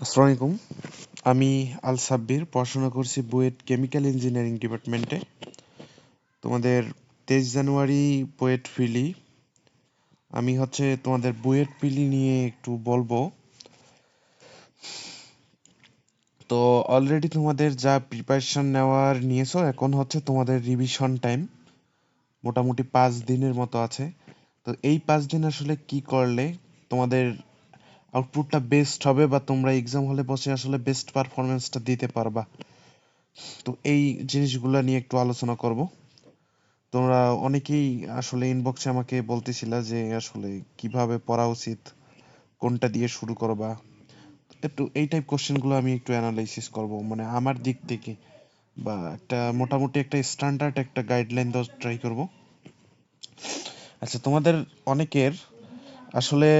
আসসালামু আলাইকুম। আমি আল সাব্বির পড়াশোনা করছি বুয়েট কেমিক্যাল ইঞ্জিনিয়ারিং ডিপার্টমেন্টে। তোমাদের 23 জানুয়ারি বুয়েট ফিলি। আমি তোমাদের বুয়েট ফিলি নিয়ে একটু বলবো। তো অলরেডি তোমাদের যা প্রিপারেশন নেওয়ার নিয়েছো, এখন তোমাদের রিভিশন টাইম। মোটামুটি 5 দিনের মতো আছে। তো এই 5 দিন আসলে কি করলে তোমাদের আউটপুটটা বেস্ট হবে, বা তোমরা এক্সাম হলে বসে আসলে বেস্ট পারফরমেন্সটা দিতে পারবা। তো এই জিনিসগুলো নিয়ে একটু আলোচনা করব। তোমরা অনেকেই আসলে ইনবক্সে আমাকে বলতেছিলা যে আসলে কিভাবে পড়া উচিত, কোনটা দিয়ে শুরু করবা। একটু এই টাইপ কোশ্চেনগুলো আমি একটু অ্যানালাইসিস করব, মানে আমার দিক থেকে, বা একটা মোটামুটি একটা স্ট্যান্ডার্ড একটা গাইডলাইন দেওয়ার ট্রাই করব। আচ্ছা, তোমাদের অনেকের আসলে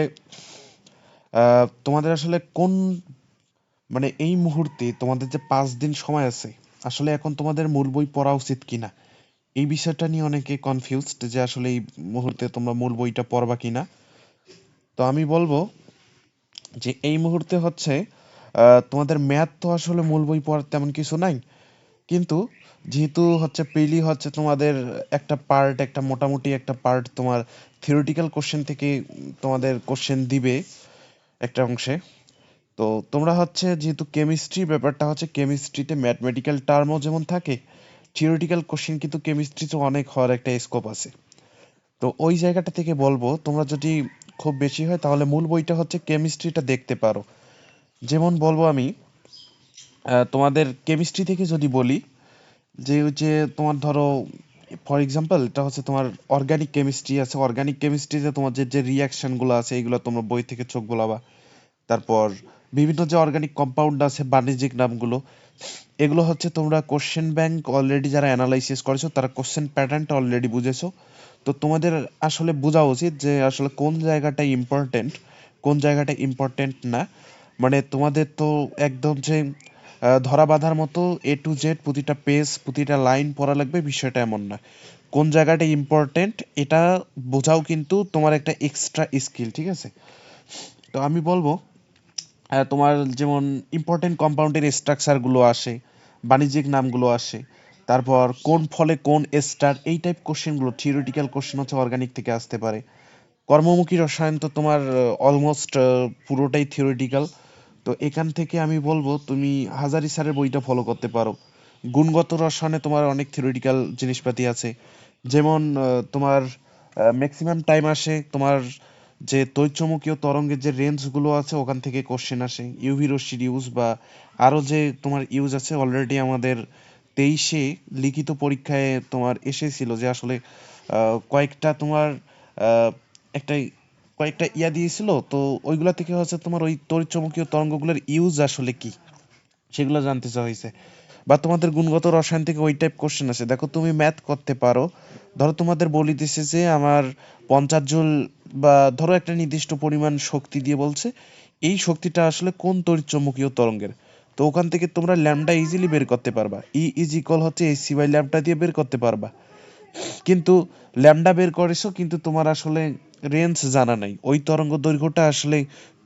তোমাদের আসলে কোন, মানে এই মুহূর্তে তোমাদের যে 5 দিন সময় আছে, আসলে এখন তোমাদের মূল বই পড়া উচিত কিনা, এই বিষয়টা নিয়ে অনেকে কনফিউজড যে আসলে এই মুহূর্তে তোমরা মূল বইটা পড়বা কিনা। তো আমি বলবো যে এই মুহূর্তে তোমাদের ম্যাথ তো আসলে মূল বই পড়ার তেমন কিছু নাই, কিন্তু যেহেতু পেইলি তোমাদের একটা পার্ট, একটা মোটামুটি একটা পার্ট তোমার থিওরিটিক্যাল কোশ্চেন থেকে তোমাদের কোশ্চেন দিবে একটা অংশে। তো তোমরা যেহেতু কেমিস্ট্রি ব্যাপারটা কেমিস্ট্রিতে ম্যাথমেটিক্যাল টার্মও যেমন থাকে, থিওরিটিক্যাল কোশ্চেন কিন্তু কেমিস্ট্রিতে অনেক হওয়ার একটা স্কোপ আছে। তো ওই জায়গাটা থেকে বলবো, তোমরা যদি খুব বেশি হয় তাহলে মূল বইটা কেমিস্ট্রিটা দেখতে পারো। যেমন বলবো আমি, তোমাদের কেমিস্ট্রি থেকে যদি বলি, যে তোমার ধরো ফর এক্সাম্পল, এটা তোমার অর্গানিক কেমিস্ট্রি আছে। অর্গানিক কেমিস্ট্রিতে তোমার যে যে রিয়াকশনগুলো আছে, এগুলো তোমরা বই থেকে চোখ বোলাবা। তারপর বিভিন্ন যে অর্গানিক কম্পাউন্ড আছে, বাণিজ্যিক নামগুলো, এগুলো তোমরা কোশ্চেন ব্যাংক অলরেডি যারা অ্যানালাইসিস করেছো, তারা কোশ্চেন প্যাটার্নটা অলরেডি বুঝেছো। তো তোমাদের আসলে বোঝা উচিত যে আসলে কোন জায়গাটা ইম্পর্টেন্ট, কোন জায়গাটা ইম্পর্টেন্ট না। মানে তোমাদের তো একদম যে ধরা বাঁধার মতো A to Z প্রতিটা পেজ, প্রতিটা লাইন পড়া লাগবে, বিষয়টা এমন না। কোন জায়গাটা ইম্পর্টেন্ট এটা বোঝাও কিন্তু তোমার একটা এক্সট্রা স্কিল, ঠিক আছে? তো আমি বলবো, তোমার যেমন ইম্পর্টেন্ট কম্পাউন্ডের স্ট্রাকচারগুলো আসে, বাণিজ্যিক নামগুলো আসে, তারপর কোন ফলে কোন এস্টার, এই টাইপ কোশ্চেনগুলো থিওরিটিক্যাল কোশ্চেন অর্গানিক থেকে আসতে পারে। কর্মমুখী রসায়ন তো তোমার অলমোস্ট পুরোটাই থিওরিটিক্যাল। তো এখান থেকে আমি বলবো তুমি হাজারি স্যারের বইটা ফলো করতে পারো। গুণগত রসায়নে তোমার অনেক থিওরিটিক্যাল জিনিসপাতি আছে। যেমন তোমার ম্যাক্সিমাম টাইম আসে তোমার যে তড়িৎচুম্বকীয় তরঙ্গের যে রেঞ্জগুলো আছে, ওখান থেকে কোশ্চেন আসে, ইউভি রশ্মির ইউজ, বা আরও যে তোমার ইউজ আছে। অলরেডি আমাদের 23-এ লিখিত পরীক্ষায় তোমার এসেছিল যে আসলে কয়েকটা তোমার আহ, একটা কয়েকটা দিয়েছিল। তো ওইগুলা থেকে তোমার ওই তড়িৎচুম্বকীয় তরঙ্গগুলোর ইউজ আসলে কি, সেগুলো জানতে চাওয়া হয়েছে। বা তোমাদের গুণগত রসায়ন থেকে ওই টাইপ কোশ্চেন আছে। দেখো, তুমি ম্যাথ করতে পারো, ধরো তোমাদের বলি দিছে যে আমার 50 জুল, বা ধরো একটা নির্দিষ্ট পরিমাণ শক্তি দিয়ে বলছে এই শক্তিটা আসলে কোন তড়িৎচুম্বকীয় তরঙ্গের। তো ওখান থেকে তোমরা ল্যামডা ইজিলি বের করতে পারবা, E is equal AC by lambda দিয়ে বের করতে পারবা। কিন্তু ল্যামডা বের করেছো, কিন্তু তোমার আসলে রেঞ্জ জানা নাই, ওই তরঙ্গ দৈর্ঘ্যটা আসলে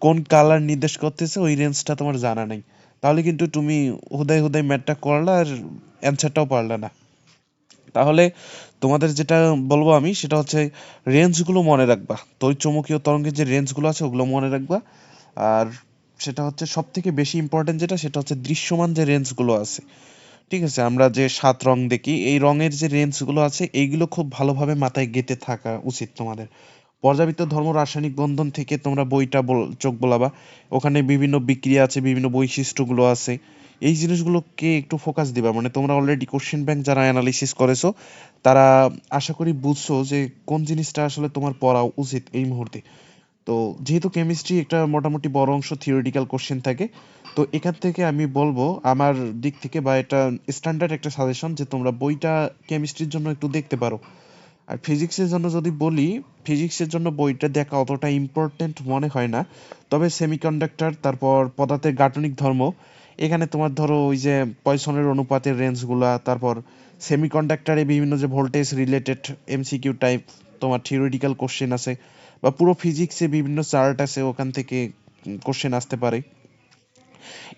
কোন কালার নির্দেশ করতেছে ওই রেঞ্জটা তোমার জানা নাই। তাহলে কিন্তু তুমি হুদাই হুদাই ম্যাথটা করলা আর অ্যান্সারটাও পারলা না। তাহলে তোমাদের যেটা বলবো আমি, সেটা রেঞ্জগুলো মনে রাখবা, তড়িৎচুম্বকীয় তরঙ্গের যে রেঞ্জগুলো আছে ওগুলো মনে রাখবা। আর সেটা সব থেকে বেশি ইম্পর্টেন্ট যেটা, সেটা দৃশ্যমান যে রেঞ্জগুলো আছে। ঠিক আছে, আমরা যে 7 রং দেখি, এই রঙের যে রেঞ্জগুলো আছে এইগুলো খুব ভালোভাবে মাথায় গেঁথে থাকা উচিত তোমাদের। পর্যাবৃত্ত ধর্ম রাসায়নিক বন্ধন থেকে তোমরা বইটা চোখ বোলাবা। ওখানে বিভিন্ন বিক্রিয়া আছে, বিভিন্ন বৈশিষ্ট্যগুলো আছে। এই জিনিসগুলোকে একটু ফোকাস দিবা। মানে তোমরা অলরেডি কোশ্চেন ব্যাংক যারা অ্যানালিসিস করেছো, তারা আশা করি বুঝছো যে কোন জিনিসটা আসলে তোমার পড়া উচিত এই মুহূর্তে। তো যেহেতু কেমিস্ট্রি একটা মোটামুটি বড় অংশ থিওরিটিক্যাল কোশ্চেন থাকে, তো এখান থেকে আমি বলবো আমার দিক থেকে, বা এটা স্ট্যান্ডার্ড একটা সাজেশন, যে তোমরা বইটা কেমিস্ট্রির জন্য একটু দেখতে পারো। আর ফিজিক্সের জন্য যদি বলি, ফিজিক্সের জন্য বইটা দেখা অতটা ইম্পর্টেন্ট মনে হয় না। তবে সেমিকন্ডাক্টর, তারপর পদার্থের গাঠনিক ধর্ম, এখানে তোমার ধরো ওই যে পয়সনের অনুপাতের রেঞ্জগুলা, তারপর সেমিকন্ডাক্টরে বিভিন্ন যে ভোল্টেজ রিলেটেড এমসিকিউ টাইপ তোমার থিওরিটিক্যাল কোশ্চেন আছে, বা পুরো ফিজিক্সে বিভিন্ন চার্ট আছে, ওখান থেকে কোশ্চেন আসতে পারে।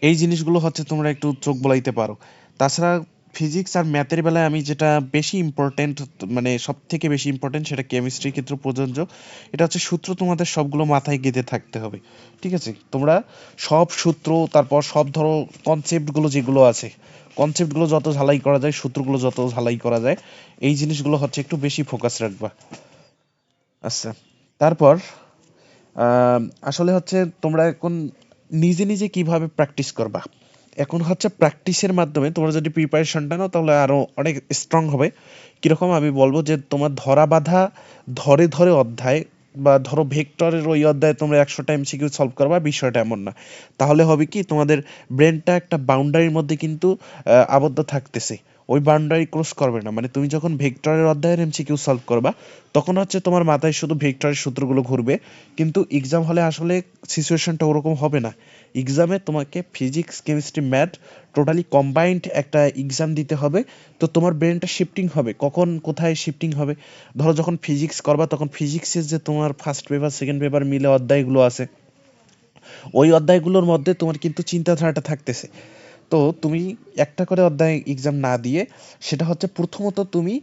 এই জিনিসগুলো হচ্ছে তোমরা একটু চোখ বোলাইতে পারো। তাছাড়া ফিজিক্স আর ম্যাথের বেলায় আমি যেটা বেশি ইম্পর্টেন্ট, মানে সব থেকে বেশি ইম্পর্টেন্ট, সেটা কেমিস্ট্রির ক্ষেত্রে প্রযোজ্য। এটা হচ্ছে সূত্র তোমাদের সবগুলো মাথায় গেঁথে থাকতে হবে। ঠিক আছে, তোমরা সব সূত্র, তারপর সব ধরো কনসেপ্টগুলো যেগুলো আছে, কনসেপ্টগুলো যত ঝালাই করা যায়, সূত্রগুলো যত ঝালাই করা যায়, এই জিনিসগুলো হচ্ছে একটু বেশি ফোকাস রাখবা। আচ্ছা, তারপর আসলে হচ্ছে তোমরা এখন নিজে নিজে কিভাবে প্র্যাকটিস করবা। এখন হচ্ছে প্র্যাকটিসের মাধ্যমে তোমরা যদি প্রিপারেশনটা নাও তাহলে আরো অনেক স্ট্রং হবে। কিরকম আমি বলবো যে তোমার ধরা বাঁধা ধরে ধরে অধ্যায়, বা ধরো ভেক্টরের ওই অধ্যায়ে তোমরা 100টা এমসিকিউ সলভ করবা, বিষয়টা এমন না। তাহলে হবে কি, তোমাদের ব্রেনটা একটা বাউন্ডারির মধ্যে কিন্তু আবদ্ধ থাকতেছে, ওই বাউন্ডারি ক্রস করবে না। মানে তুমি যখন ভেক্টরের অধ্যায়ের এমসিকিউ সলভ করবা, তখন হচ্ছে তোমার মাথায় শুধু ভেক্টরের সূত্রগুলো ঘুরবে। কিন্তু এক্সাম হলে আসলে সিচুয়েশনটা ওরকম হবে না। এক্সামে তোমাকে physics, chemistry, math totally combined একটা এক্সাম দিতে হবে। তো তোমার ব্রেনটা শিফটিং হবে, কখন কোথায় শিফটিং হবে। ধরো যখন ফিজিক্স করবা, তখন ফিজিক্সের যে তোমার ফার্স্ট পেপার সেকেন্ড পেপার মিলে অধ্যায়গুলো আছে, ওই অধ্যায়গুলোর মধ্যে তোমার কিন্তু চিন্তাধারাটা থাকতেছে। তো তুমি একটা করে অধ্যায় এক্সাম না দিয়ে, সেটা হচ্ছে প্রথমত তুমি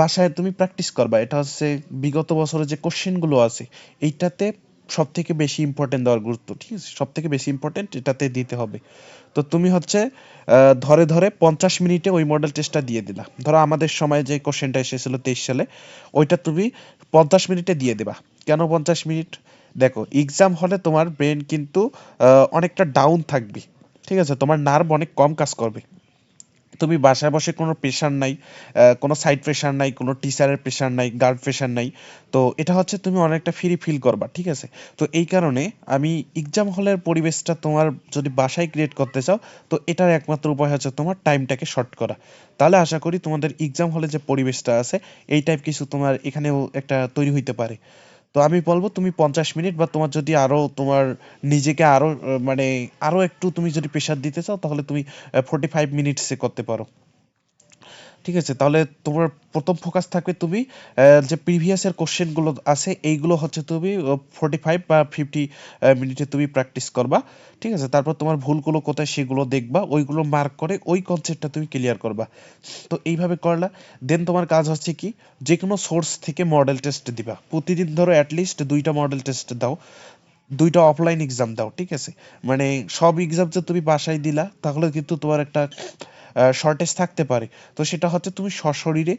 বাসায় তুমি প্র্যাকটিস করবা। এটা হচ্ছে বিগত বছরের যে কোশ্চেনগুলো আছে, এইটাতে সব থেকে বেশি ইম্পর্টেন্ট দেওয়ার গুরুত্ব, ঠিক আছে, সব থেকে বেশি ইম্পর্টেন্ট এটাতে দিতে হবে। তো তুমি হচ্ছে ধরে ধরে 50 মিনিটে ওই মডেল টেস্টটা দিয়ে দিলা। ধরো আমাদের সময় যে কোশ্চেনটা এসেছিল 23 সালে, ওইটা তুমি 50 মিনিটে দিয়ে দেবা। কেন 50 মিনিট? দেখো, এক্সাম হলে তোমার ব্রেন কিন্তু অনেকটা ডাউন থাকবে। ঠিক আছে, তোমার নার্ভ অনেক কম কাজ করবে। তুমি বাসায় বসে কোনো প্রেশার নাই, কোনো সাইড প্রেশার নাই, কোনো টিচারের প্রেশার নাই, গার্ড প্রেশার নাই। তো এটা হচ্ছে তুমি অনেকটা ফ্রি ফিল করবা। ঠিক আছে, তো এই কারণে আমি এক্সাম হলের পরিবেশটা তোমার যদি বাসায় ক্রিয়েট করতে চাও, তো এটার একমাত্র উপায় হচ্ছে তোমার টাইমটাকে শর্ট করা। তাহলে আশা করি তোমাদের এক্সাম হলে যে পরিবেশটা আছে, এই টাইপ কিছু তোমার এখানেও একটা তৈরি হইতে পারে। তো আমি বলব তুমি 50 মিনিট, বা তোমার যদি আরো তোমার নিজেকে আরো মানে আরো একটু তুমি যদি প্রেশার দিতে চাও, তাহলে তুমি 45 মিনিটসে করতে পারো। ঠিক আছে, তাহলে তোমার প্রথম ফোকাস থাকবে তুমি যে প্রিভিয়াস এর কোশ্চেন গুলো আছে, এইগুলো হচ্ছে তুমি 45 বা 50 মিনিটে তুমি প্র্যাকটিস করবা। ঠিক আছে, তারপর তোমার ভুলগুলো কোথায় সেগুলো দেখবা, ওইগুলো মার্ক করে ওই কনসেপ্টটা তুমি ক্লিয়ার করবা। তো এইভাবে করলা, দেন তোমার কাজ হচ্ছে কি, যে কোনো সোর্স থেকে মডেল টেস্ট দিবা প্রতিদিন। ধরো অ্যাটলিস্ট 2টা মডেল টেস্ট দাও, 2টা অফলাইন এক্সাম দাও। ঠিক আছে, মানে সব এক্সাম যে তুমি বাসায় দিলা, তাহলে কিন্তু তোমার একটা শর্টেজ থাকতে পারে। তো সেটা হচ্ছে তুমি সশরীরে,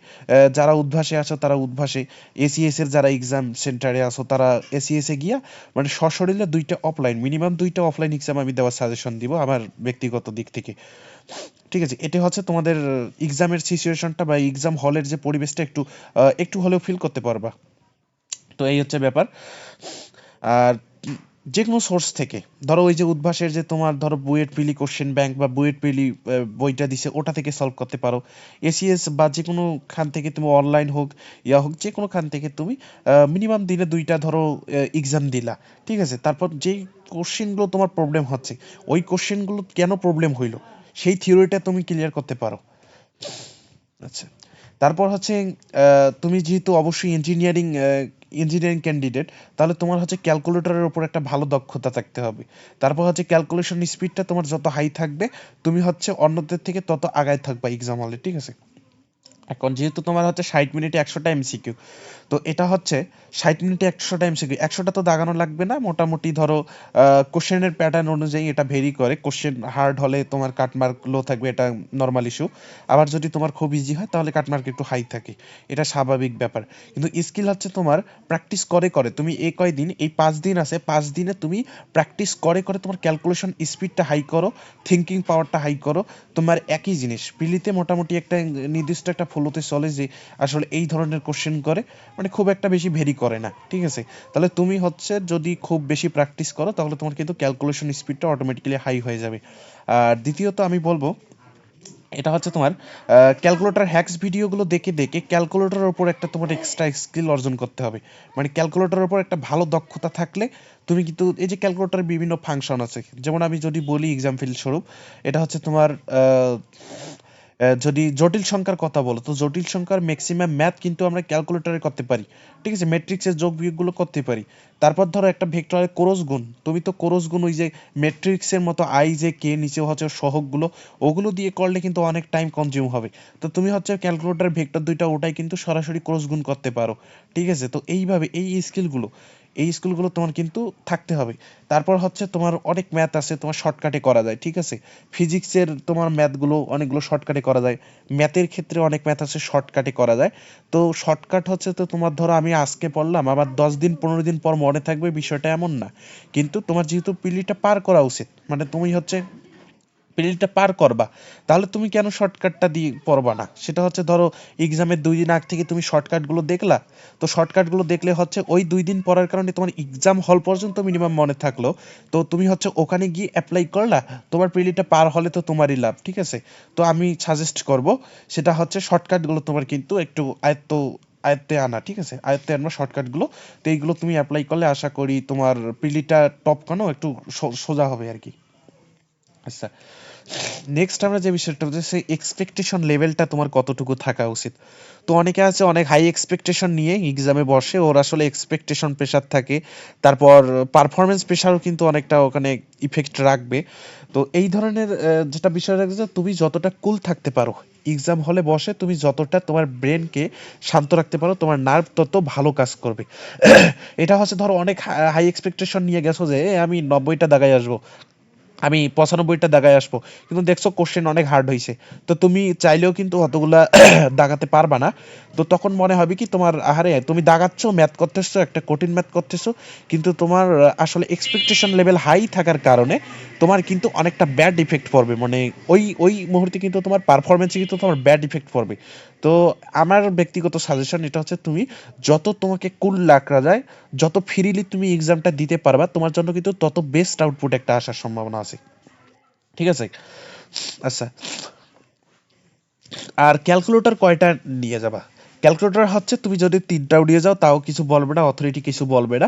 যারা উদ্ভাসে আছো তারা উদ্ভাসে, এসিএস এর যারা এক্সাম সেন্টারে আছো তারা এসিএস এ গিয়া, মানে সশরীরে 2টা অফলাইন, মিনিমাম 2টা অফলাইন এক্সাম আমি দেওয়ার সাজেশন দিব আমার ব্যক্তিগত দিক থেকে। ঠিক আছে, এটা হচ্ছে তোমাদের এক্সামের সিচুয়েশনটা বা এক্সাম হলের যে পরিবেশটা একটু একটু হলেও ফিল করতে পারবা। তো এই হচ্ছে ব্যাপার। আর যে কোনো সোর্স থেকে, ধরো ওই যে উদ্ভাসের যে তোমার ধরো বুয়েট পিলি কোশ্চেন ব্যাংক বা বুয়েট পিলি বইটা দিছে, ওটা থেকে সলভ করতে পারো। এসিএস বা যে কোনো খান থেকে তুমি, অনলাইন হোক ইয়া হোক, যে কোনো খান থেকে তুমি মিনিমাম দিনে 2টা ধরো এক্সাম দিলা। ঠিক আছে, তারপর যেই কোশ্চেনগুলো তোমার প্রবলেম হচ্ছে, ওই কোশ্চেনগুলো কেন প্রবলেম হইলো, সেই থিওরিটা তুমি ক্লিয়ার করতে পারো। আচ্ছা, তারপর হচ্ছে তুমি যেহেতু অবশ্যই ইঞ্জিনিয়ারিং ক্যান্ডিডেট, তাহলে তোমার হচ্ছে ক্যালকুলেটরের উপর একটা ভালো দক্ষতা থাকতে হবে। তারপর হচ্ছে ক্যালকুলেশন স্পিডটা তোমার যত হাই থাকবে, তুমি হচ্ছে অন্যদের থেকে তত আগায় থাকবা এক্সাম হলে। ঠিক আছে, এখন যেহেতু তোমার হচ্ছে 60 মিনিটে 100টা এমসিকিউ, তো এটা হচ্ছে 60 মিনিটে 100টা এমসিকিউ, 100টা তো দাগানো লাগবে না। মোটামুটি ধরো কোশ্চেনের প্যাটার্ন অনুযায়ী এটা ভেরি করে। কোশ্চেন হার্ড হলে তোমার কাটমার্ক লো থাকবে, এটা নর্মাল ইস্যু। আবার যদি তোমার খুব ইজি হয়, তাহলে কাটমার্ক একটু হাই থাকে, এটা স্বাভাবিক ব্যাপার। কিন্তু স্কিল হচ্ছে তোমার প্র্যাকটিস করে করে তুমি এই কয়দিন, এই 5 দিন আছে, 5 দিনে তুমি প্র্যাকটিস করে করে তোমার ক্যালকুলেশন স্পিডটা হাই করো, থিঙ্কিং পাওয়ারটা হাই করো। তোমার একই জিনিস পিলিতে মোটামুটি একটা নির্দিষ্ট একটা ফলোতে চলে, যে আসলে এই ধরনের কোশ্চেন করে, মানে খুব একটা বেশি ভেরি করে না। ঠিক আছে, তাহলে তুমি হচ্ছে যদি খুব বেশি প্র্যাকটিস করো, তাহলে তোমার কিন্তু ক্যালকুলেশন স্পিডটা অটোমেটিক্যালি হাই হয়ে যাবে। আর দ্বিতীয়ত আমি বলবো, এটা হচ্ছে তোমার ক্যালকুলেটর হ্যাক্স ভিডিওগুলো দেখে দেখে ক্যালকুলেটরের উপর একটা তোমার এক্সট্রা স্কিল অর্জন করতে হবে। মানে ক্যালকুলেটরের উপর একটা ভালো দক্ষতা থাকলে তুমি কিন্তু, এই যে ক্যালকুলেটরের বিভিন্ন ফাংশন আছে, যেমন আমি যদি বলি এক্সাম্পল স্বরূপ, এটা হচ্ছে তোমার যদি জটিল সংখ্যার কথা বলো, তো জটিল সংখ্যার ম্যাক্সিমাম ম্যাথ কিন্তু আমরা ক্যালকুলেটরে করতে পারি, ঠিক আছে? ম্যাট্রিক্সের যোগ বিয়োগগুলো করতে পারি। তারপর ধরো একটা ভেক্টরের ক্রস গুণ, তুমি তো ক্রস গুণ ওই যে ম্যাট্রিক্সের মতো আই যে কে নিচে হচ্ছে সহগগুলো, ওগুলো দিয়ে করলে কিন্তু অনেক টাইম কনজিউম হবে। তো তুমি হচ্ছে ক্যালকুলেটর ভেক্টর দুইটা ওটাই কিন্তু সরাসরি ক্রস গুণ করতে পারো, ঠিক আছে? তো এইভাবে এই স্কিলগুলো তোমার কিন্তু থাকতে হবে। তারপর হচ্ছে তোমার অনেক ম্যাথ আছে তোমার শর্টকাটে করা যায়, ঠিক আছে? ফিজিক্সের তোমার ম্যাথগুলো অনেকগুলো শর্টকাটে করা যায়, ম্যাথের ক্ষেত্রে অনেক ম্যাথ আছে শর্টকাটে করা যায়। তো শর্টকাট হচ্ছে, তো তোমার ধরো আমি আজকে পড়লাম, আবার 10 দিন 15 দিন পর মনে থাকবে, বিষয়টা এমন না। কিন্তু তোমার যেহেতু পিলিটা পার করা উচিত, মানে তুমি হচ্ছে পিরিয়ডটা পার করবা, তাহলে তুমি কেন শর্টকাটটা দিয়ে পড়বা না? সেটা হচ্ছে ধরো এক্সামের 2 দিন আগ থেকে তুমি শর্টকাটগুলো দেখলা, তো শর্টকাটগুলো দেখলে হচ্ছে ওই 2 দিন পড়ার কারণে তোমার এক্সাম হল পর্যন্ত মিনিমাম মনে থাকলো। তো তুমি হচ্ছে ওখানে গিয়ে অ্যাপ্লাই করলা, তোমার পিরিয়ডটা পার হলে তো তোমারই লাভ, ঠিক আছে? তো আমি সাজেস্ট করব, সেটা হচ্ছে শর্টকাটগুলো তোমার কিন্তু একটু আয়ত্তে আনা, ঠিক আছে? আয়ত্তে আনবা শর্টকাটগুলো। তো এইগুলো তুমি অ্যাপ্লাই করলে আশা করি তোমার পিলিটা টপ কোনো একটু সোজা হবে আর কি। আচ্ছা, নেক্সট আমরা যে বিষয়টা হচ্ছে সেই এক্সপেকটেশন লেভেলটা তোমার কতটুকু থাকা উচিত। তো অনেকে আছে অনেক হাই এক্সপেকটেশন নিয়ে এক্সামে বসে, ওর আসলে এক্সপেকটেশন প্রেশার থাকে, তারপর পারফরমেন্স প্রেশারও কিন্তু অনেকটা ওখানে ইফেক্ট রাখবে। তো এই ধরনের যেটা বিষয় রাখছে, তুমি যতটা কুল থাকতে পারো এক্সাম হলে বসে, তুমি যতটা তোমার ব্রেনকে শান্ত রাখতে পারো, তোমার নার্ভ তত ভালো কাজ করবে। এটা হচ্ছে ধরো অনেক হাই এক্সপেকটেশন নিয়ে গেছো যে আমি 90টা দাগায় আসবো, আমি 95টা দাগায় আসবো, কিন্তু দেখছো কোশ্চেন অনেক হার্ড হয়েছে, তো তুমি চাইলেও কিন্তু অতগুলা দাগাতে পারবা না। তো তখন মনে হবে কি তোমার, আহারে তুমি দাগাচ্ছ ম্যাথ করতেছো, একটা কঠিন ম্যাথ করতেছো, কিন্তু তোমার আসলে এক্সপেকটেশন লেভেল হাই থাকার কারণে তোমার কিন্তু অনেকটা ব্যাড ইফেক্ট পড়বে, মানে ওই ওই মুহূর্তে কিন্তু তোমার পারফরমেন্সে কিন্তু তোমার ব্যাড ইফেক্ট পড়বে। তো আমার ব্যক্তিগত সাজেশন এটা হচ্ছে, তুমি যত তোমাকে কুল রাখা যায়, যত ফ্রিলি তুমি এক্সামটা দিতে পারবা, তোমার জন্য কিন্তু তত বেস্ট আউটপুট একটা আসার সম্ভাবনা আছে, ঠিক আছে? আচ্ছা, আর ক্যালকুলেটর কয়টা নিয়ে যাবা? ক্যালকুলেটর হচ্ছে তুমি যদি 3টাও নিয়ে যাও তাও কিছু বলবে না, অথরিটি কিছু বলবে না।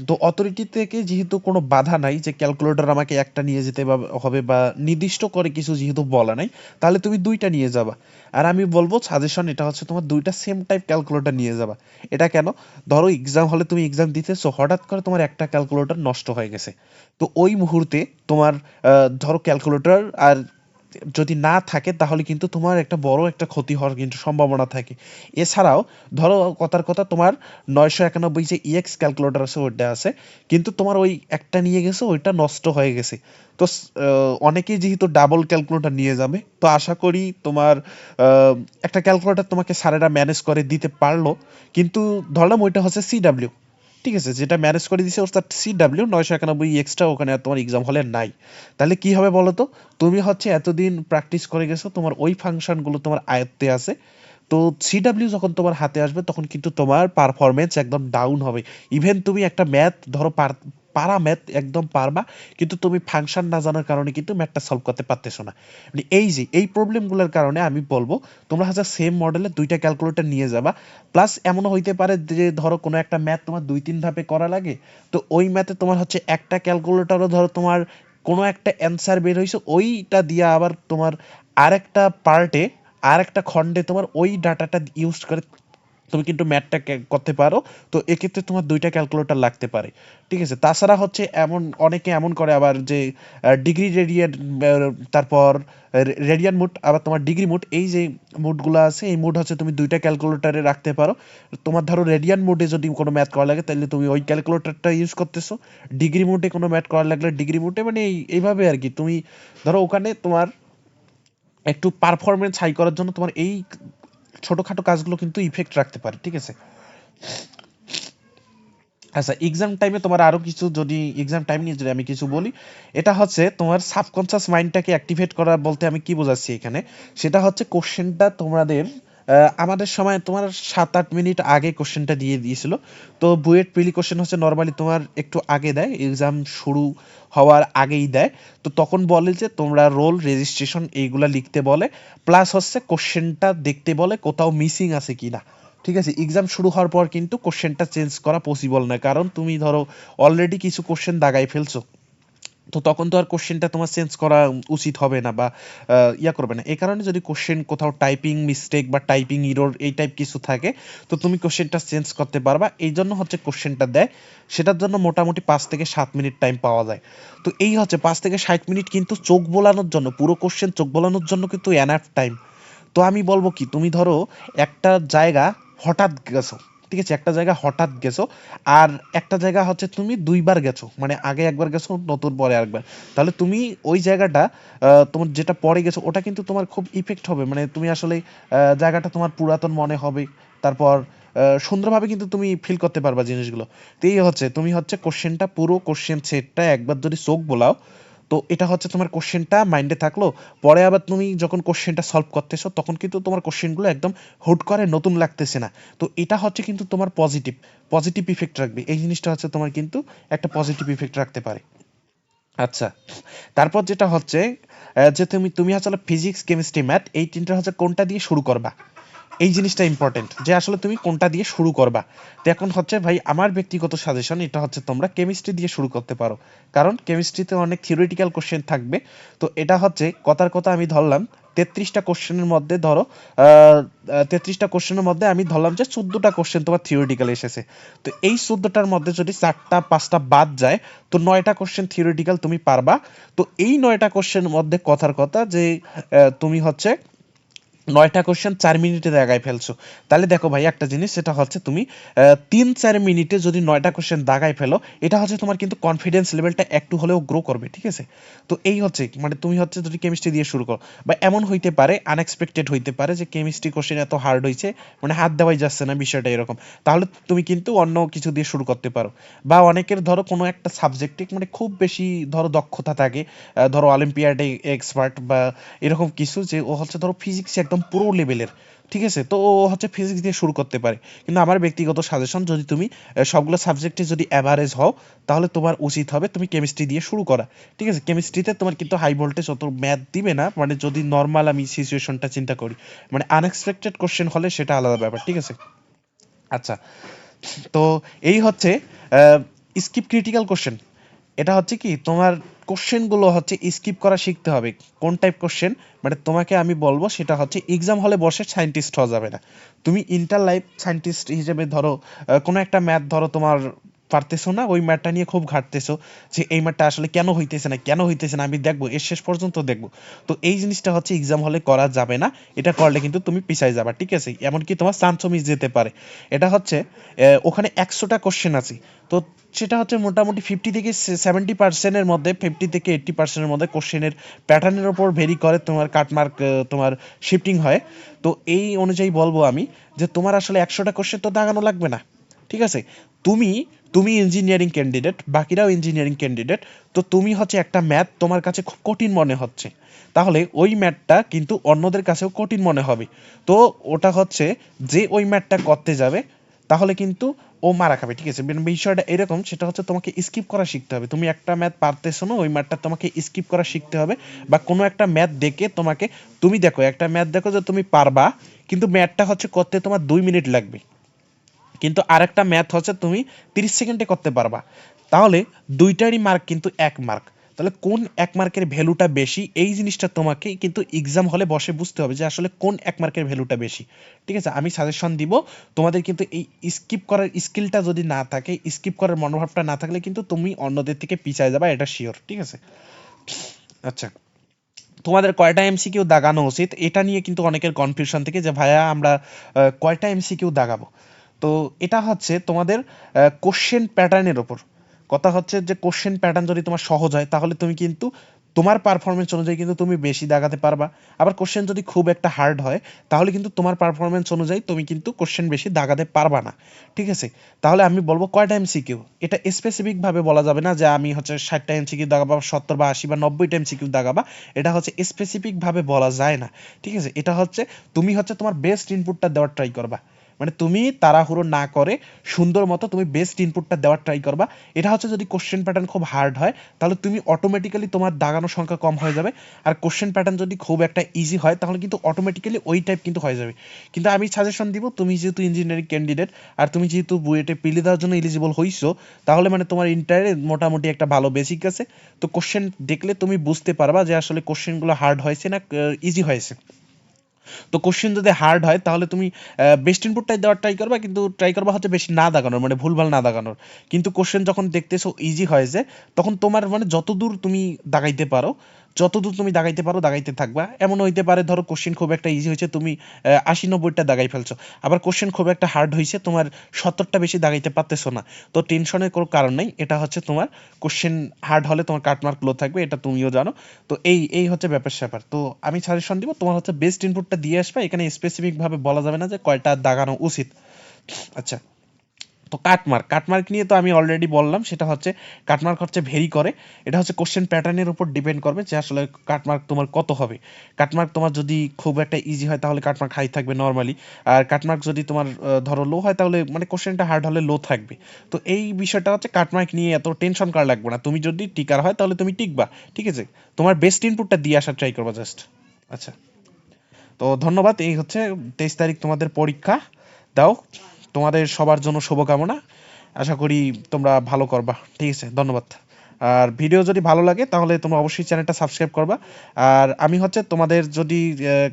তো অথরিটি থেকে যেহেতু কোনো বাধা নাই যে ক্যালকুলেটর আমাকে একটা নিয়ে যেতে হবে, বা নির্দিষ্ট করে কিছু যেহেতু বলা নাই, তাহলে তুমি 2টা নিয়ে যাবা। আর আমি বলবো সাজেশন এটা হচ্ছে, তোমার 2টা সেম টাইপ ক্যালকুলেটর নিয়ে যাবা। এটা কেন? ধরো এক্সাম হলে তুমি এক্সাম দিতেছো, হঠাৎ করে তোমার একটা ক্যালকুলেটর নষ্ট হয়ে গেছে, তো ওই মুহূর্তে তোমার ধরো ক্যালকুলেটর আর যদি না থাকে, তাহলে কিন্তু তোমার একটা বড় একটা ক্ষতি হওয়ার কিন্তু সম্ভাবনা থাকে। এছাড়াও ধরো কথার কথা, তোমার 991 যে ইএক্স ক্যালকুলেটর আছে ওইটা আছে, কিন্তু তোমার ওই একটা নিয়ে গেছে, ওইটা নষ্ট হয়ে গেছে। তো অনেকেই যেহেতু ডাবল ক্যালকুলেটর নিয়ে যাবে, তো আশা করি তোমার আহ, একটা ক্যালকুলেটর তোমাকে স্যারেরা ম্যানেজ করে দিতে পারলো, কিন্তু ধরলাম ওইটা হচ্ছে সিডাব্লিউ, ঠিক আছে? যেটা ম্যানেজ করে দিছে ওর সিডাব্লিউ 991 এক্সট্রা ওখানে আর তোমার এক্সাম হলে নাই। তাহলে কি হবে বলো তো? তুমি হচ্ছে এতদিন প্র্যাকটিস করে গেছো, তোমার ওই ফাংশনগুলো তোমার আয়ত্তে আছে, তো সিডাব্লিউ যখন তোমার হাতে আসবে তখন কিন্তু তোমার পারফরমেন্স একদম ডাউন হবে। ইভেন তুমি একটা ম্যাথ ধরো পারা ম্যাথ একদম পারবা, কিন্তু তুমি ফাংশন না জানার কারণে কিন্তু ম্যাথটা সলভ করতে পারতেছো না। মানে এই যে এই প্রবলেমগুলোর কারণে আমি বলবো, তোমরা হচ্ছে সেম মডেলের 2টা ক্যালকুলেটর নিয়ে যাবা। প্লাস এমনও হইতে পারে যে ধরো কোনো একটা ম্যাথ তোমার 2-3 ধাপে করা লাগে, তো ওই ম্যাথে তোমার হচ্ছে একটা ক্যালকুলেটরও ধরো তোমার কোনো একটা অ্যান্সার বের হইছে, ওইটা দিয়ে আবার তোমার আরেকটা পার্টে, আরেকটা খণ্ডে তোমার ওই ডাটাটা ইউজ করে তুমি কিন্তু ম্যাথটা করতে পারো। তো এক্ষেত্রে তোমার 2টা ক্যালকুলেটর লাগতে পারে, ঠিক আছে? তাছাড়া হচ্ছে এমন অনেকে এমন করে আবার যে ডিগ্রি রেডিয়ান, তারপর রেডিয়ান মুড, আবার তোমার ডিগ্রি মুড, এই যে মুডগুলো আছে এই মুড হচ্ছে তুমি 2টা ক্যালকুলেটরে রাখতে পারো। তোমার ধরো রেডিয়ান মুডে যদি কোনো ম্যাথ করা লাগে তাহলে তুমি ওই ক্যালকুলেটরটা ইউজ করতেছো, ডিগ্রি মুডে কোনো ম্যাথ করা লাগলে ডিগ্রি মুডে, মানে এইভাবে আর কি। তুমি ধরো ওখানে তোমার একটু পারফরমেন্স হাই করার জন্য তোমার এই ছোটখাটো কাজগুলো কিন্তু ইফেক্ট রাখতে পারে, ঠিক আছে? আচ্ছা, এক্সাম টাইমে তোমার আরো কিছু, যদি এক্সাম টাইম নিয়ে যদি আমি কিছু বলি, এটা হচ্ছে তোমার সাবকনসিয়াস মাইন্ডটাকে অ্যাক্টিভেট করা বলতে আমি কি বোঝাচ্ছি এখানে, সেটা হচ্ছে কোশ্চেনটা তোমাদের আমাদের সময় তোমার 7-8 মিনিট আগে কোশ্চেনটা দিয়ে দিয়েছিল। তো বুয়েট প্রিলি কোশ্চেন হচ্ছে নর্মালি তোমার একটু আগে দেয়, এক্সাম শুরু হওয়ার আগেই দেয়। তো তখন বলে যে তোমরা রোল রেজিস্ট্রেশন এইগুলা লিখতে বলে, প্লাস হচ্ছে কোশ্চেনটা দেখতে বলে কোথাও মিসিং আছে কিনা, ঠিক আছে? এক্সাম শুরু হওয়ার পর কিন্তু কোশ্চেনটা চেঞ্জ করা পসিবল না, কারণ তুমি ধরো অলরেডি কিছু কোশ্চেন দাগাই ফেলছো, তো তখন তো আর কোশ্চেনটা তোমার চেঞ্জ করা উচিত হবে না বা ইয়া করবে না। এই কারণে যদি কোশ্চেন কোথাও টাইপিং মিস্টেক বা টাইপিং ইরর এই টাইপ কিছু থাকে, তো তুমি কোশ্চেনটা চেঞ্জ করতে পারবা। এই জন্য হচ্ছে কোশ্চেনটা দেয়, সেটার জন্য মোটামুটি 5 থেকে 7 মিনিট টাইম পাওয়া যায়। তো এই হচ্ছে 5 থেকে 7 মিনিট কিন্তু চোখ বোলানোর জন্য, পুরো কোশ্চেন চোখ বোলানোর জন্য কিন্তু এনাফ টাইম। তো আমি বলবো কি, তুমি ধরো একটা জায়গা হঠাৎ গেছো, ঠিক আছে, একটা জায়গা হঠাৎ গেছো, আর একটা জায়গা হচ্ছে তুমি 2বার গেছো, মানে আগে একবার গেছো, নতুন পরে আরেকবার, তাহলে তুমি ওই জায়গাটা তোমার যেটা পরে গেছো ওটা কিন্তু তোমার খুব ইফেক্ট হবে, মানে তুমি আসলে জায়গাটা তোমার পুরাতন মনে হবে। তারপর সুন্দরভাবে কিন্তু তুমি ফিল করতে পারবা জিনিসগুলো। তো এই হচ্ছে, তুমি হচ্ছে কোশ্চেনটা, পুরো কোশ্চেন সেটটা একবার যদি চোখ বোলাও, তো এটা হচ্ছে তোমার কোশ্চেনটা মাইন্ডে থাকলো। পরে আবার তুমি যখন কোশ্চেনটা সলভ করতেছো তখন কিন্তু তোমার কোশ্চেনগুলো একদম হুট করে নতুন লাগতেছে না। তো এটা হচ্ছে কিন্তু তোমার পজিটিভ পজিটিভ ইফেক্ট রাখবে, এই জিনিসটা হচ্ছে তোমার কিন্তু একটা পজিটিভ ইফেক্ট রাখতে পারে। আচ্ছা, তারপর যেটা হচ্ছে যে তুমি তুমি আসলে ফিজিক্স কেমিস্ট্রি ম্যাথ এই তিনটা হচ্ছে কোনটা দিয়ে শুরু করবা, এই জিনিসটা ইম্পর্টেন্ট যে আসলে তুমি কোনটা দিয়ে শুরু করবা। তো এখন হচ্ছে ভাই আমার ব্যক্তিগত সাজেশন এটা হচ্ছে তোমরা কেমিস্ট্রি দিয়ে শুরু করতে পারো, কারণ কেমিস্ট্রিতে অনেক থিওরিটিক্যাল কোশ্চেন থাকবে। তো এটা হচ্ছে কথার কথা আমি ধরলাম 33টা কোশ্চেনের মধ্যে ধরো 33টা কোশ্চেনের মধ্যে আমি ধরলাম যে 14টা কোশ্চেন তোমার থিওরিটিক্যাল এসেছে। তো এই 14টার মধ্যে যদি 4টা 5টা বাদ যায়, তো 9টা কোশ্চেন থিওরিটিক্যাল তুমি পারবা। তো এই 9টা কোশ্চেনের মধ্যে কথার কথা যে তুমি হচ্ছে 9টা কোশ্চেন 4 মিনিটে দাগায় ফেলছো। তাহলে দেখো ভাই একটা জিনিস, সেটা হচ্ছে তুমি 3-4 মিনিটে যদি 9টা কোশ্চেন দাগায় ফেলো, এটা হচ্ছে তোমার কিন্তু কনফিডেন্স লেভেলটা একটু হলেও গ্রো করবে, ঠিক আছে। তো এই হচ্ছে মানে তুমি হচ্ছে যদি কেমিস্ট্রি দিয়ে শুরু করো, বা এমন হইতে পারে আনএক্সপেক্টেড হইতে পারে যে কেমিস্ট্রি কোশ্চেন এত হার্ড হয়েছে, মানে হাত দেওয়াই যাচ্ছে না, বিষয়টা এরকম, তাহলে তুমি কিন্তু অন্য কিছু দিয়ে শুরু করতে পারো। বা অনেকের ধরো কোনো একটা সাবজেক্টে মানে খুব বেশি ধরো দক্ষতা থাকে, ধরো অলিম্পিয়াডে এক্সপার্ট বা এরকম কিছু, যে ও হচ্ছে ধরো ফিজিক্স একদম পুরো লেভেলের, ঠিক আছে, তো ও হচ্ছে ফিজিক্স দিয়ে শুরু করতে পারে। কিন্তু আমার ব্যক্তিগত সাজেশন, যদি তুমি সবগুলো সাবজেক্টে যদি অ্যাভারেজ হও, তাহলে তোমার উচিত হবে তুমি কেমিস্ট্রি দিয়ে শুরু করা, ঠিক আছে। কেমিস্ট্রিতে তোমার কিন্তু হাই ভোল্টেজ অত ম্যাথ দিবে না, মানে যদি নর্মাল আমি সিচুয়েশনটা চিন্তা করি, মানে আনএক্সপেক্টেড কোশ্চেন হলে সেটা আলাদা ব্যাপার, ঠিক আছে। আচ্ছা, তো এই হচ্ছে স্কিপ ক্রিটিক্যাল কোশ্চেন। এটা হচ্ছে কি, তোমার কোশ্চেনগুলো হচ্ছে স্কিপ করা শিখতে হবে। কোন টাইপ কোশ্চেন, মানে তোমাকে আমি বলবো সেটা হচ্ছে এক্সাম হলে বসে সায়েন্টিস্ট হওয়া যাবে না। তুমি ইন্টার লাইফ সায়েন্টিস্ট হিসেবে ধরো কোনো একটা ম্যাথ ধরো তোমার পারতেছো না, ওই ম্যাথটা নিয়ে খুব ঘাটতেছো, যে এই ম্যাথটা আসলে কেন হইতেছে না আমি দেখবো, এর শেষ পর্যন্ত দেখবো। তো এই জিনিসটা হচ্ছে এক্সাম হলে করা যাবে না। এটা করলে কিন্তু তুমি পিছায় যাবা, ঠিক আছে, এমনকি তোমার চান্সও মিস যেতে পারে। এটা হচ্ছে ওখানে 100টা কোশ্চেন আছে, তো সেটা হচ্ছে মোটামুটি 50 থেকে 70%-এর মধ্যে, 50 থেকে 80%-এর মধ্যে কোশ্চেনের প্যাটার্নের ওপর ভেরি করে তোমার কাটমার্ক, তোমার শিফটিং হয়। তো এই অনুযায়ী বলবো আমি যে তোমার আসলে 100টা কোশ্চেন তো দাগানো লাগবে না, ঠিক আছে। তুমি তুমি ইঞ্জিনিয়ারিং ক্যান্ডিডেট, বাকিরাও ইঞ্জিনিয়ারিং ক্যান্ডিডেট। তো তুমি হচ্ছে একটা ম্যাথ তোমার কাছে খুব কঠিন মনে হচ্ছে, তাহলে ওই ম্যাথটা কিন্তু অন্যদের কাছেও কঠিন মনে হবে। তো ওটা হচ্ছে, যে ওই ম্যাথটা করতে যাবে তাহলে কিন্তু ও মারা খাবে, ঠিক আছে। বিষয়টা এরকম, সেটা হচ্ছে তোমাকে স্কিপ করা শিখতে হবে। তুমি একটা ম্যাথ পারতেছো না, ওই ম্যাথটা তোমাকে স্কিপ করা শিখতে হবে। বা কোনো একটা ম্যাথ দেখে তোমাকে, তুমি দেখো একটা ম্যাথ দেখো যে তুমি পারবা, কিন্তু ম্যাথটা হচ্ছে করতে তোমার 2 মিনিট লাগবে, কিন্তু আরেকটা ম্যাথ হচ্ছে তুমি 30 সেকেন্ডে করতে পারবা, তাহলে দুইটারই মার্ক কিন্তু 1 মার্ক। তাহলে কোন 1 মার্কের ভ্যালুটা বেশি, এই জিনিসটা তোমাকে কিন্তু এক্সাম হলে বসে বুঝতে হবে যে আসলে কোন 1 মার্কের ভ্যালুটা বেশি, ঠিক আছে। আমি সাজেশন দিব, তোমাদের কিন্তু এই স্কিপ করার স্কিলটা যদি না থাকে, স্কিপ করার মনোভাবটা না থাকলে কিন্তু তুমি অন্যদের থেকে পিছায় যাবা, এটা শিওর, ঠিক আছে। আচ্ছা, তোমাদের কয়টা এমসিকিউ দাগানো উচিত, এটা নিয়ে কিন্তু অনেকের কনফিউশন থেকে যে ভাইয়া আমরা কয়টা এমসিকিউ দাগাবো। তো এটা হচ্ছে তোমাদের কোশ্চেন প্যাটার্নের ওপর কথা, হচ্ছে যে কোশ্চেন প্যাটার্ন যদি তোমার সহজ হয় তাহলে তুমি কিন্তু তোমার পারফরমেন্স অনুযায়ী কিন্তু তুমি বেশি দাগাতে পারবা। আবার কোশ্চেন যদি খুব একটা হার্ড হয়, তাহলে কিন্তু তোমার পারফরমেন্স অনুযায়ী তুমি কিন্তু কোশ্চেন বেশি দাগাতে পারবা না, ঠিক আছে। তাহলে আমি বলবো কয়টা এমসিকিউ, এটা স্পেসিফিক ভাবে বলা যাবে না যে আমি হচ্ছে 60টা এমসিকিউ দাগাবা, 70 বা 80 বা 90টা এমসিকিউ দাগাবা। এটা হচ্ছে স্পেসিফিক ভাবে বলা যায় না, ঠিক আছে। এটা হচ্ছে তুমি হচ্ছে তোমার বেস্ট ইনপুটটা দেওয়ার ট্রাই করবা। মানে তুমি তাড়াহুড়ো না করে সুন্দর মতো তুমি বেস্ট ইনপুটটা দেওয়ার ট্রাই করবা। এটা হচ্ছে যদি কোশ্চেন প্যাটার্ন খুব হার্ড হয় তাহলে তুমি অটোমেটিক্যালি তোমার দাগানোর সংখ্যা কম হয়ে যাবে। আর কোশ্চেন প্যাটার্ন যদি খুব একটা ইজি হয় তাহলে কিন্তু অটোমেটিক্যালি ওই টাইপ কিন্তু হয়ে যাবে। কিন্তু আমি সাজেশন দিব, তুমি যেহেতু ইঞ্জিনিয়ারিং ক্যান্ডিডেট আর তুমি যেহেতু বুয়েটে পিলি দেওয়ার জন্য এলিজিবল হইছো, তাহলে মানে তোমার ইন্টারে মোটামুটি একটা ভালো বেসিক আছে। তো কোশ্চেন দেখলে তুমি বুঝতে পারবা যে আসলে কোশ্চেনগুলো হার্ড হয়েছে না ইজি হয়েছে। তো কোশ্চেন যদি হার্ড হয় তাহলে তুমি বেস্ট ইনপুটটাই দেওয়ার ট্রাই করবা, কিন্তু ট্রাই করবা হচ্ছে বেশি না দাগানোর, মানে ভুলভাল না দাগানোর। কিন্তু কোশ্চেন যখন দেখতেছো ইজি হয়েছে তখন তোমার মানে যতদূর তুমি দাগাইতে পারো, যতদূর তুমি দাগাইতে পারো দাগাইতে থাকবা। এমন হইতে পারে ধরো কোশ্চেন খুব একটা ইজি হয়েছে, তুমি ৮০-৯০টা দাগাই ফেলছো, আবার কোশ্চেন খুব একটা হার্ড হয়েছে, তোমার ৭০টা বেশি দাগাইতে পারতেছো না। তো টেনশনের কোনো কারণ নাই, এটা হচ্ছে তোমার কোশ্চেন হার্ড হলে তোমার কাটমার্ক লো থাকবে, এটা তুমিও জানো। তো এই হচ্ছে ব্যাপার স্যাপার। তো আমি সাজেশন দিব তোমার হচ্ছে বেস্ট ইনপুটটা দিয়ে আসবে, এখানে স্পেসিফিক ভাবে বলা যাবে না যে কয়টা দাগানো উচিত। আচ্ছা, তো কাটমার্ক নিয়ে তো আমি অলরেডি বললাম, সেটা হচ্ছে কাটমার্ক হচ্ছে ভেরি করে, এটা হচ্ছে কোশ্চেন প্যাটার্নের উপর ডিপেন্ড করবে যে আসলে কাটমার্ক তোমার কত হবে। কাটমার্ক তোমার যদি খুব একটা ইজি হয় তাহলে কাটমার্ক হাই থাকবে নর্মালি, আর কাটমার্ক যদি তোমার ধরো লো হয় তাহলে মানে কোশ্চেনটা হার্ড হলে লো থাকবে। তো এই বিষয়টা হচ্ছে কাটমার্ক নিয়ে এত টেনশন করা লাগবে না, তুমি যদি টিকার হয় তাহলে তুমি টিকবা, ঠিক আছে। তোমার বেস্ট ইনপুটটা দিয়ে আসার ট্রাই করবা জাস্ট। আচ্ছা, তো ধন্যবাদ। এই হচ্ছে 23 তারিখ তোমাদের পরীক্ষা, দাও। তোমাদের সবার জন্য শুভকামনা, আশা করি তোমরা ভালো করবা, ঠিক আছে। ধন্যবাদ। আর ভিডিও যদি ভালো লাগে তাহলে তোমরা অবশ্যই চ্যানেলটা সাবস্ক্রাইব করবা। আর আমি হচ্ছে তোমাদের যদি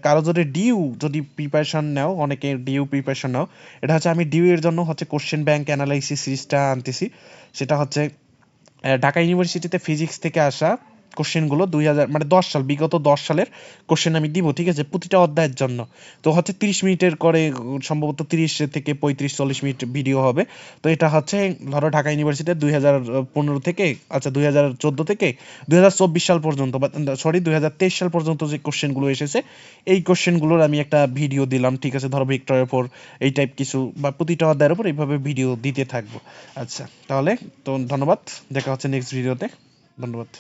কারো যদি ডিউ যদি প্রিপারেশন নাও, অনেকে ডিউ প্রিপারেশন নাও, এটা হচ্ছে আমি ডিউ এর জন্য হচ্ছে কোশ্চেন ব্যাংক অ্যানালাইসিস সিরিজটা আনতেছি। সেটা হচ্ছে ঢাকা ইউনিভার্সিটিতে ফিজিক্স থেকে আসা কোশ্চেনগুলো 2000 মানে 10 সাল, বিগত 10 সালের কোশ্চেন আমি দিব, ঠিক আছে, প্রতিটা অধ্যায়ের জন্য। তো হচ্ছে 30 মিনিটের করে সম্ভবত 30 থেকে 35-40 মিনিট ভিডিও হবে। তো এটা হচ্ছে ধরো ঢাকা ইউনিভার্সিটির 2015 থেকে, আচ্ছা 2014 থেকে 2024 সাল পর্যন্ত, বা সরি 2023 সাল পর্যন্ত যে কোশ্চেনগুলো এসেছে এই কোশ্চেনগুলোর আমি একটা ভিডিও দিলাম, ঠিক আছে। ধরো ভেক্টরের উপর এই টাইপ কিছু বা প্রতিটা অধ্যায়ের উপর এইভাবে ভিডিও দিতে থাকবো। আচ্ছা, তাহলে তো ধন্যবাদ, দেখা হচ্ছে নেক্সট ভিডিওতে। ধন্যবাদ।